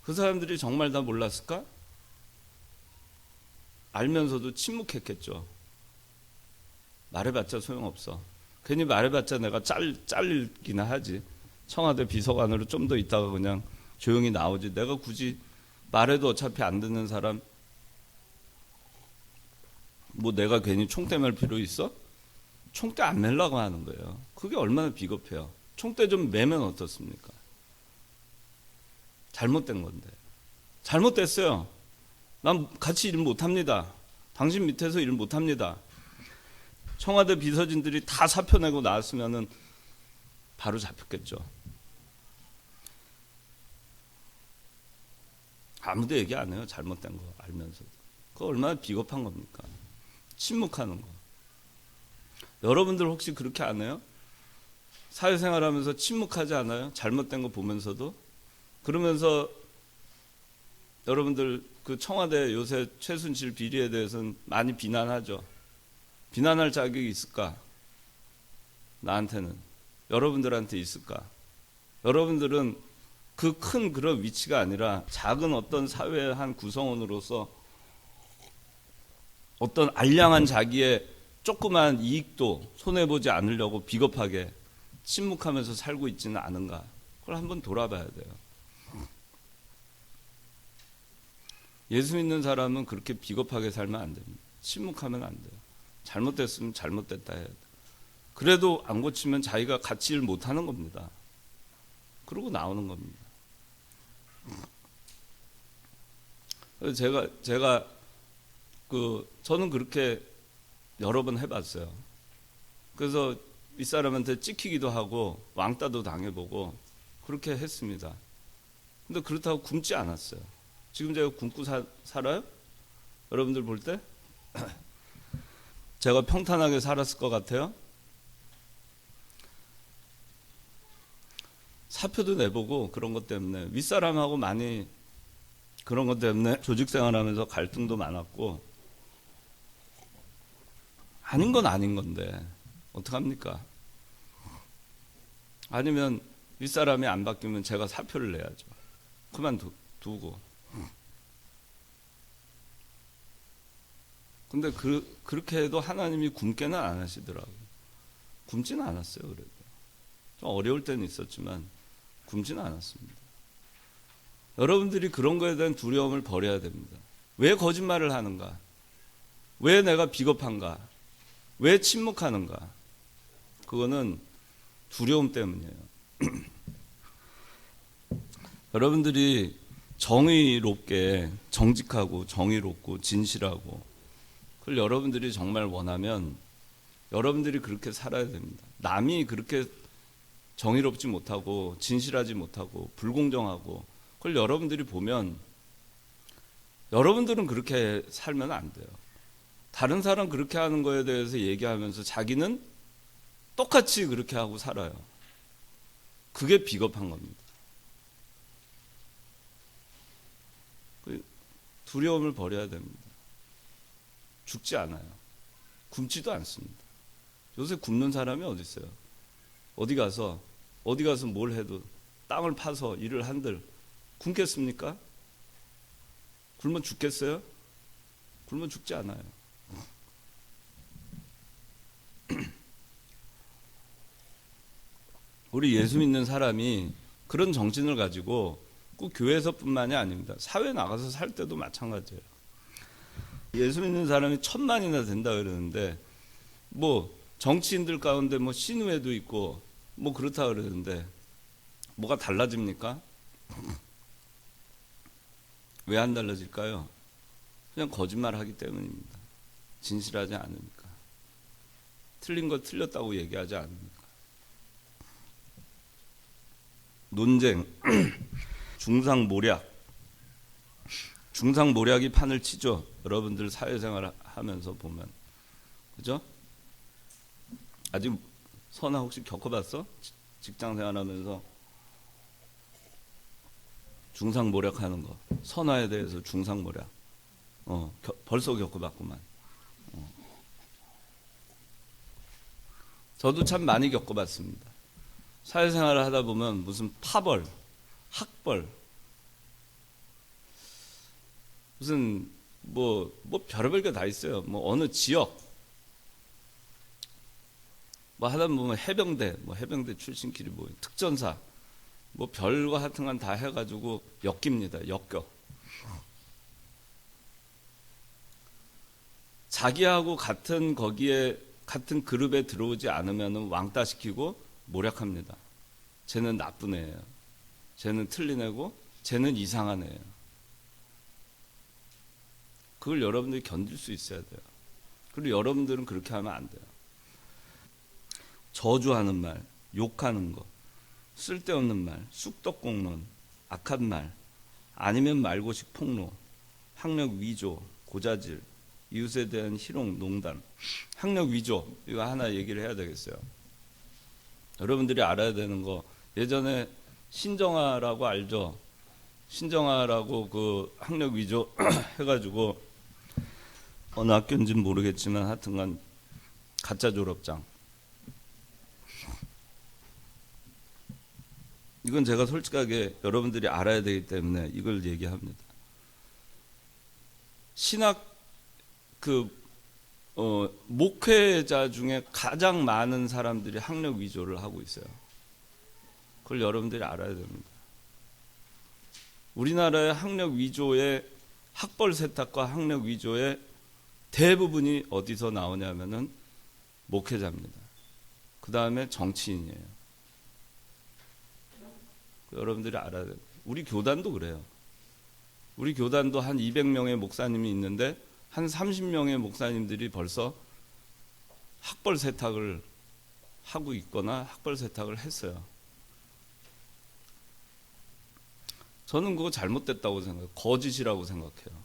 그 사람들이 정말 다 몰랐을까? 알면서도 침묵했겠죠. 말해봤자 소용없어. 괜히 말해봤자 내가 잘리기나 하지. 청와대 비서관으로 좀 더 있다가 그냥 조용히 나오지. 내가 굳이 말해도 어차피 안 듣는 사람 뭐 내가 괜히 총대 맬 필요 있어? 총대 안 매려고 하는 거예요. 그게 얼마나 비겁해요. 총대 좀 매면 어떻습니까? 잘못된 건데. 잘못됐어요. 난 같이 일 못합니다. 당신 밑에서 일 못합니다. 청와대 비서진들이 다 사표 내고 나왔으면은 바로 잡혔겠죠. 아무도 얘기 안 해요. 잘못된 거 알면서도. 그거 얼마나 비겁한 겁니까? 침묵하는 거. 여러분들 혹시 그렇게 안 해요? 사회생활 하면서 침묵하지 않아요? 잘못된 거 보면서도? 그러면서 여러분들 그 청와대 요새 최순실 비리에 대해서는 많이 비난하죠. 비난할 자격이 있을까? 나한테는. 여러분들한테 있을까? 여러분들은 그 큰 그런 위치가 아니라 작은 어떤 사회의 한 구성원으로서 어떤 알량한 자기의 조그만 이익도 손해보지 않으려고 비겁하게 침묵하면서 살고 있지는 않은가? 그걸 한번 돌아봐야 돼요. 예수 믿는 사람은 그렇게 비겁하게 살면 안 됩니다. 침묵하면 안 돼요. 잘못됐으면 잘못됐다 해야 돼요. 그래도 안 고치면 자기가 같이 일 못하는 겁니다. 그러고 나오는 겁니다. 제가 저는 그렇게 여러 번 해봤어요. 그래서 윗사람한테 찍히기도 하고 왕따도 당해보고 그렇게 했습니다. 근데 그렇다고 굶지 않았어요. 지금 제가 굶고 살아요? 여러분들 볼 때? 제가 평탄하게 살았을 것 같아요? 사표도 내보고 그런 것 때문에 윗사람하고 많이 그런 것 때문에 조직 생활하면서 갈등도 많았고 아닌 건 아닌 건데 어떡합니까? 아니면 윗사람이 안 바뀌면 제가 사표를 내야죠. 그만두고. 근데 그렇게 해도 하나님이 굶게는 안 하시더라고요. 굶지는 않았어요. 그래도 좀 어려울 때는 있었지만 굶지는 않았습니다. 여러분들이 그런 거에 대한 두려움을 버려야 됩니다. 왜 거짓말을 하는가? 왜 내가 비겁한가? 왜 침묵하는가? 그거는 두려움 때문이에요. 여러분들이 정의롭게, 정직하고 정의롭고 진실하고 그걸 여러분들이 정말 원하면 여러분들이 그렇게 살아야 됩니다. 남이 그렇게 정의롭지 못하고 진실하지 못하고 불공정하고 그걸 여러분들이 보면 여러분들은 그렇게 살면 안 돼요. 다른 사람 그렇게 하는 거에 대해서 얘기하면서 자기는 똑같이 그렇게 하고 살아요. 그게 비겁한 겁니다. 두려움을 버려야 됩니다. 죽지 않아요. 굶지도 않습니다. 요새 굶는 사람이 어디 있어요? 어디 가서 뭘 해도 땅을 파서 일을 한들 굶겠습니까? 굶어 죽겠어요? 굶어 죽지 않아요. 우리 예수 믿는 사람이 그런 정신을 가지고 꼭 교회에서뿐만이 아닙니다. 사회 나가서 살 때도 마찬가지예요. 예수 믿는 사람이 1000만이나 된다 그러는데 뭐 정치인들 가운데 뭐 신우회도 있고 뭐 그렇다 그러는데 뭐가 달라집니까? 왜 안 달라질까요? 그냥 거짓말하기 때문입니다. 진실하지 않으니까. 틀린 거 틀렸다고 얘기하지 않으니까. 논쟁, 중상모략이 판을 치죠. 여러분들 사회생활 하면서 보면. 그죠? 아직 선아 혹시 겪어봤어? 직장생활 하면서 중상모략하는 거. 선아에 대해서 중상모략. 벌써 겪어봤구만. 저도 참 많이 겪어봤습니다. 사회생활을 하다 보면 무슨 파벌, 학벌, 무슨 뭐 별의별 게 다 있어요. 뭐 어느 지역 뭐 하다 보면 해병대 출신끼리 뭐 특전사 뭐 별거 하여튼간 다 해가지고 엮입니다. 엮여. 자기하고 같은 그룹에 들어오지 않으면 왕따 시키고 모략합니다. 쟤는 나쁜 애예요. 쟤는 틀린 애고 쟤는 이상한 애예요. 그걸 여러분들이 견딜 수 있어야 돼요. 그리고 여러분들은 그렇게 하면 안 돼요. 저주하는 말, 욕하는 거, 쓸데없는 말, 쑥떡공론, 악한 말, 아니면 말고식 폭로, 학력 위조, 고자질, 이웃에 대한 희롱, 농담. 학력 위조, 이거 하나 얘기를 해야 되겠어요. 여러분들이 알아야 되는 거, 예전에 신정아라고 알죠? 신정아라고 그 학력 위조 해가지고 어느 학교인지는 모르겠지만 하여튼간 가짜 졸업장. 이건 제가 솔직하게 여러분들이 알아야 되기 때문에 이걸 얘기합니다. 신학 목회자 중에 가장 많은 사람들이 학력 위조를 하고 있어요. 그걸 여러분들이 알아야 됩니다. 우리나라의 학력 위조의 학벌 세탁과 학력 위조의 대부분이 어디서 나오냐면은 목회자입니다. 그 다음에 정치인이에요. 여러분들이 알아야 돼요. 우리 교단도 그래요. 우리 교단도 한 200명의 목사님이 있는데 한 30명의 목사님들이 벌써 학벌 세탁을 하고 있거나 학벌 세탁을 했어요. 저는 그거 잘못됐다고 생각해요. 거짓이라고 생각해요.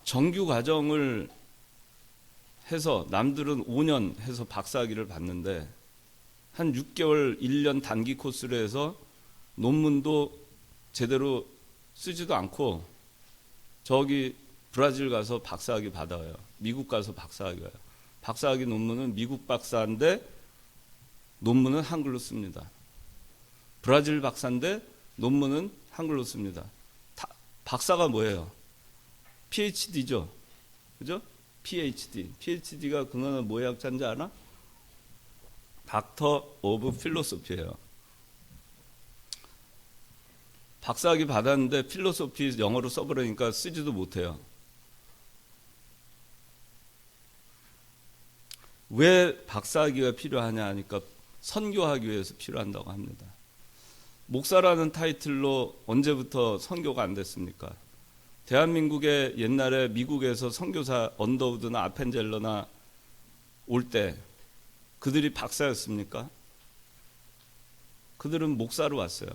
정규 과정을 해서 남들은 5년 해서 박사학위를 받는데 한 6개월, 1년 단기 코스로 해서 논문도 제대로 쓰지도 않고 저기 브라질 가서 박사학위 받아요. 미국 가서 박사학위 가요. 박사학위 논문은 미국 박사인데 논문은 한글로 씁니다. 브라질 박사인데 논문은 한글로 씁니다. 박사가 뭐예요? PhD죠. 그죠? PhD. PhD가 그거는 뭐의 학자인지 알아? 닥터 오브 필로소피예요. 박사학위 받았는데 필로소피 영어로 써버리니까 쓰지도 못해요. 왜 박사학위가 필요하냐 하니까 선교하기 위해서 필요한다고 합니다. 목사라는 타이틀로 언제부터 선교가 안 됐습니까? 대한민국에 옛날에 미국에서 선교사 언더우드나 아펜젤러나 올 때 그들이 박사였습니까? 그들은 목사로 왔어요.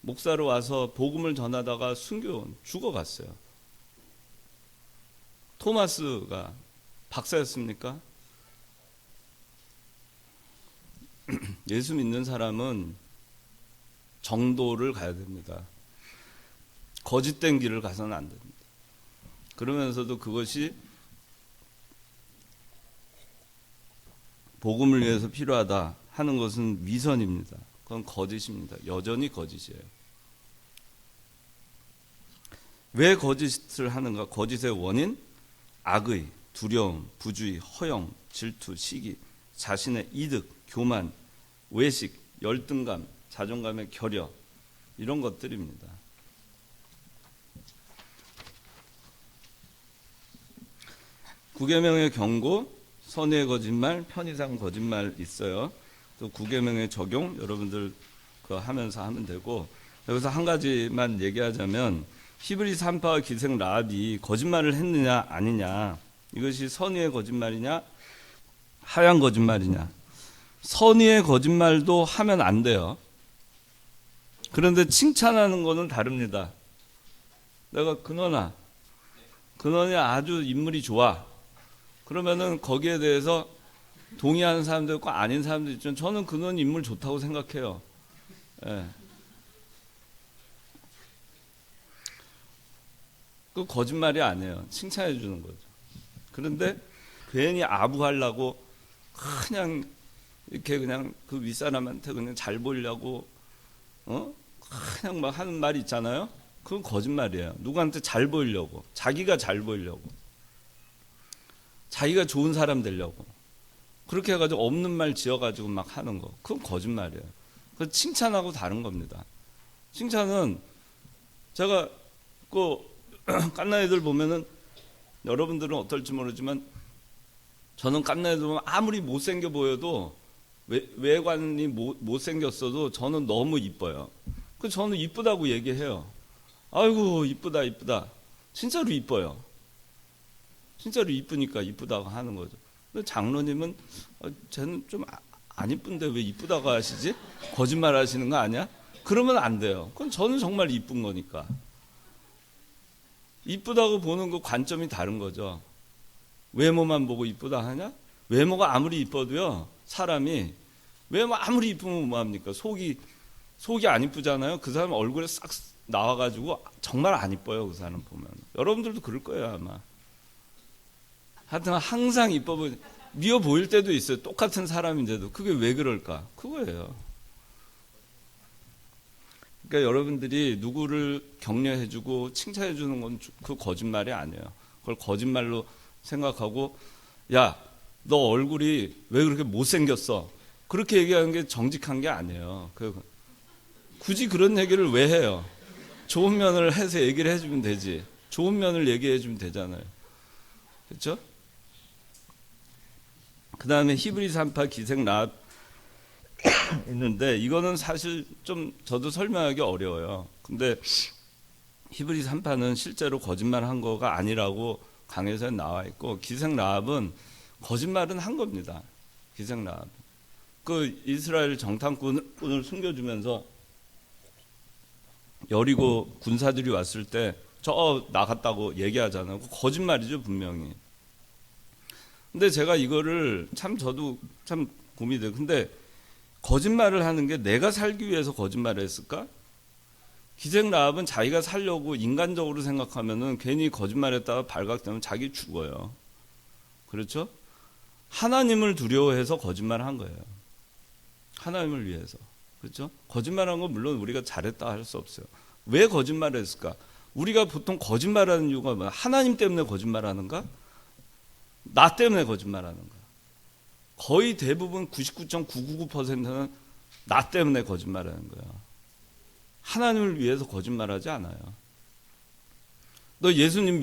목사로 와서 복음을 전하다가 순교원 죽어갔어요. 토마스가 박사였습니까? 예수 믿는 사람은 정도를 가야 됩니다. 거짓된 길을 가서는 안 됩니다. 그러면서도 그것이 복음을 위해서 필요하다 하는 것은 위선입니다. 그건 거짓입니다. 여전히 거짓이에요. 왜 거짓을 하는가? 거짓의 원인? 악의, 두려움, 부주의, 허영, 질투, 시기, 자신의 이득, 교만, 외식, 열등감, 자존감의 결여, 이런 것들입니다. 구계명의 경고, 선의의 거짓말, 편의상 거짓말 있어요. 또 구계명의 적용 여러분들 그거 하면서 하면 되고, 여기서 한 가지만 얘기하자면 히브리 산파와 기생 라합이 거짓말을 했느냐 아니냐, 이것이 선의의 거짓말이냐 하얀 거짓말이냐. 선의의 거짓말도 하면 안 돼요. 그런데 칭찬하는 거는 다릅니다. 내가 근원이 아주 인물이 좋아. 그러면은 거기에 대해서 동의하는 사람도 있고 아닌 사람도 있죠. 저는 근원 인물 좋다고 생각해요. 예. 그 거짓말이 아니에요. 칭찬해 주는 거죠. 그런데 괜히 아부하려고 그냥 이렇게 그냥 그 윗사람한테 그냥 잘 보이려고 그냥 막 하는 말이 있잖아요. 그건 거짓말이에요. 누구한테 잘 보이려고, 자기가 잘 보이려고, 자기가 좋은 사람 되려고 그렇게 해가지고 없는 말 지어가지고 막 하는 거, 그건 거짓말이에요. 그 칭찬하고 다른 겁니다. 칭찬은 제가 그 깐나이들 보면은 여러분들은 어떨지 모르지만 저는 깐나이들 보면 아무리 못생겨 보여도 외관이 못생겼어도 저는 너무 이뻐요. 그래서 저는 이쁘다고 얘기해요. 아이고 이쁘다 이쁘다. 진짜로 이뻐요. 진짜로 이쁘니까 이쁘다고 하는 거죠. 근데 장로님은 쟤는 좀 안 이쁜데 왜 이쁘다고 하시지? 거짓말 하시는 거 아니야? 그러면 안 돼요. 그건 저는 정말 이쁜 거니까. 이쁘다고 보는 그 관점이 다른 거죠. 외모만 보고 이쁘다 하냐? 외모가 아무리 이뻐도요, 사람이 외모 아무리 이쁘면 뭐합니까? 속이 안 이쁘잖아요. 그 사람 얼굴에 싹 나와가지고 정말 안 이뻐요. 그 사람 보면. 여러분들도 그럴 거예요 아마. 하여튼 항상 이뻐 미워 보일 때도 있어요. 똑같은 사람인데도. 그게 왜 그럴까? 그거예요. 그러니까 여러분들이 누구를 격려해주고 칭찬해주는 건 그 거짓말이 아니에요. 그걸 거짓말로 생각하고, 야, 너 얼굴이 왜 그렇게 못생겼어? 그렇게 얘기하는 게 정직한 게 아니에요. 굳이 그런 얘기를 왜 해요? 좋은 면을 해서 얘기를 해주면 되지. 좋은 면을 얘기해주면 되잖아요. 그렇죠? 그 다음에 히브리 산파 기생 라합 있는데 이거는 사실 좀 저도 설명하기 어려워요. 근데 히브리 산파는 실제로 거짓말한 거가 아니라고 강해서에 나와 있고, 기생 라합은 거짓말은 한 겁니다. 기생 라합. 그 이스라엘 정탐꾼을 숨겨주면서 여리고 군사들이 왔을 때 저 나갔다고 얘기하잖아요. 거짓말이죠, 분명히. 근데 제가 이거를 참 저도 참 고민이 돼요. 근데 거짓말을 하는 게 내가 살기 위해서 거짓말을 했을까? 기생 라합은 자기가 살려고 인간적으로 생각하면은 괜히 거짓말했다가 발각되면 자기 죽어요. 그렇죠? 하나님을 두려워해서 거짓말을 한 거예요. 하나님을 위해서. 그렇죠? 거짓말한 건 물론 우리가 잘했다 할 수 없어요. 왜 거짓말을 했을까? 우리가 보통 거짓말하는 이유가 뭐야? 하나님 때문에 거짓말하는가? 나 때문에 거짓말하는가? 거의 대부분 99.999%는 나 때문에 거짓말하는 거야. 하나님을 위해서 거짓말하지 않아요. 너 예수님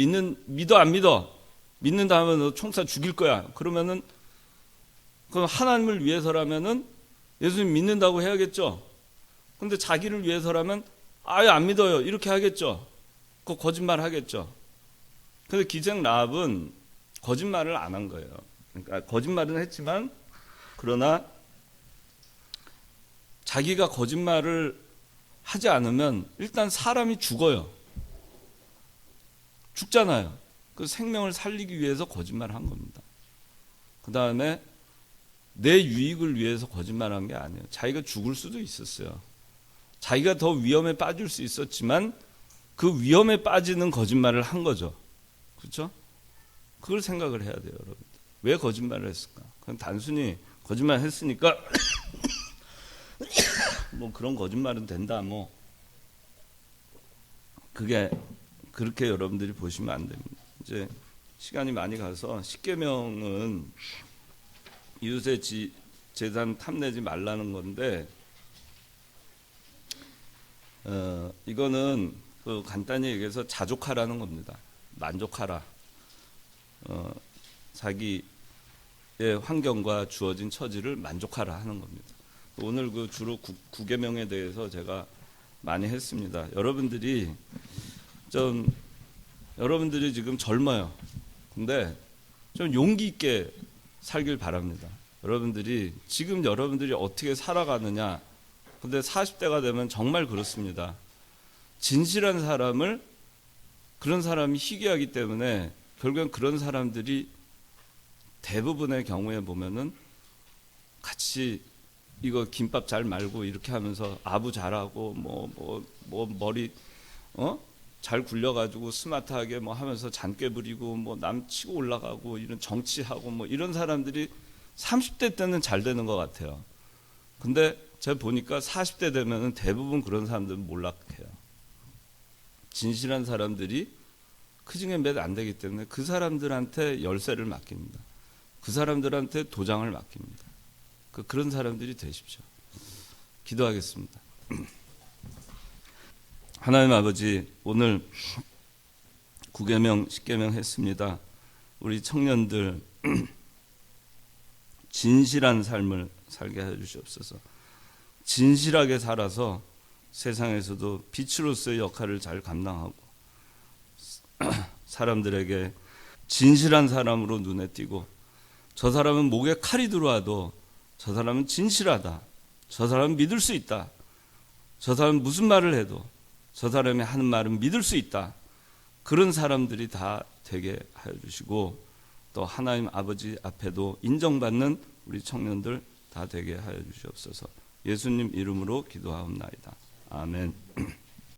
믿어 안 믿어? 믿는다 하면 너 총사 죽일 거야. 그러면은 그럼 하나님을 위해서라면은 예수님 믿는다고 해야겠죠. 근데 자기를 위해서라면 아예 안 믿어요. 이렇게 하겠죠. 그거 거짓말 하겠죠. 근데 기생 라합은 거짓말을 안 한 거예요. 그러니까 거짓말은 했지만 그러나 자기가 거짓말을 하지 않으면 일단 사람이 죽어요. 죽잖아요. 그 생명을 살리기 위해서 거짓말을 한 겁니다. 그 다음에 내 유익을 위해서 거짓말한 게 아니에요. 자기가 죽을 수도 있었어요. 자기가 더 위험에 빠질 수 있었지만 그 위험에 빠지는 거짓말을 한 거죠. 그렇죠? 그걸 생각을 해야 돼요, 여러분. 왜 거짓말을 했을까? 그냥 단순히 거짓말 했으니까 뭐 그런 거짓말은 된다. 뭐 그게 그렇게 여러분들이 보시면 안 됩니다. 이제 시간이 많이 가서 십계명은 이웃의 재산 탐내지 말라는 건데 이거는 그 간단히 얘기해서 자족하라는 겁니다. 만족하라. 자기의 환경과 주어진 처지를 만족하라 하는 겁니다. 오늘 그 주로 구계명에 대해서 제가 많이 했습니다. 여러분들이 지금 젊어요. 근데 좀 용기 있게 살길 바랍니다. 지금 여러분들이 어떻게 살아가느냐. 근데 40대가 되면 정말 그렇습니다. 진실한 사람을 그런 사람이 희귀하기 때문에 결국엔 그런 사람들이 대부분의 경우에 보면은 같이 이거 김밥 잘 말고 이렇게 하면서 아부 잘하고 뭐 머리 잘 굴려가지고 스마트하게 뭐 하면서 잔꾀 부리고 뭐 남 치고 올라가고 이런 정치하고 뭐 이런 사람들이 30대 때는 잘 되는 것 같아요. 근데 제가 보니까 40대 되면은 대부분 그런 사람들은 몰락해요. 진실한 사람들이 크징에 몇 안 되기 때문에 그 사람들한테 열쇠를 맡깁니다. 그 사람들한테 도장을 맡깁니다. 그런 사람들이 되십시오. 기도하겠습니다. 하나님 아버지, 오늘 9계명, 10계명 했습니다. 우리 청년들 진실한 삶을 살게 해주시옵소서. 진실하게 살아서 세상에서도 빛으로서의 역할을 잘 감당하고 사람들에게 진실한 사람으로 눈에 띄고 저 사람은 목에 칼이 들어와도 저 사람은 진실하다. 저 사람은 믿을 수 있다. 저 사람은 무슨 말을 해도 저 사람이 하는 말은 믿을 수 있다. 그런 사람들이 다 되게 하여 주시고 또 하나님 아버지 앞에도 인정받는 우리 청년들 다 되게 하여 주시옵소서. 예수님 이름으로 기도하옵나이다. 아멘.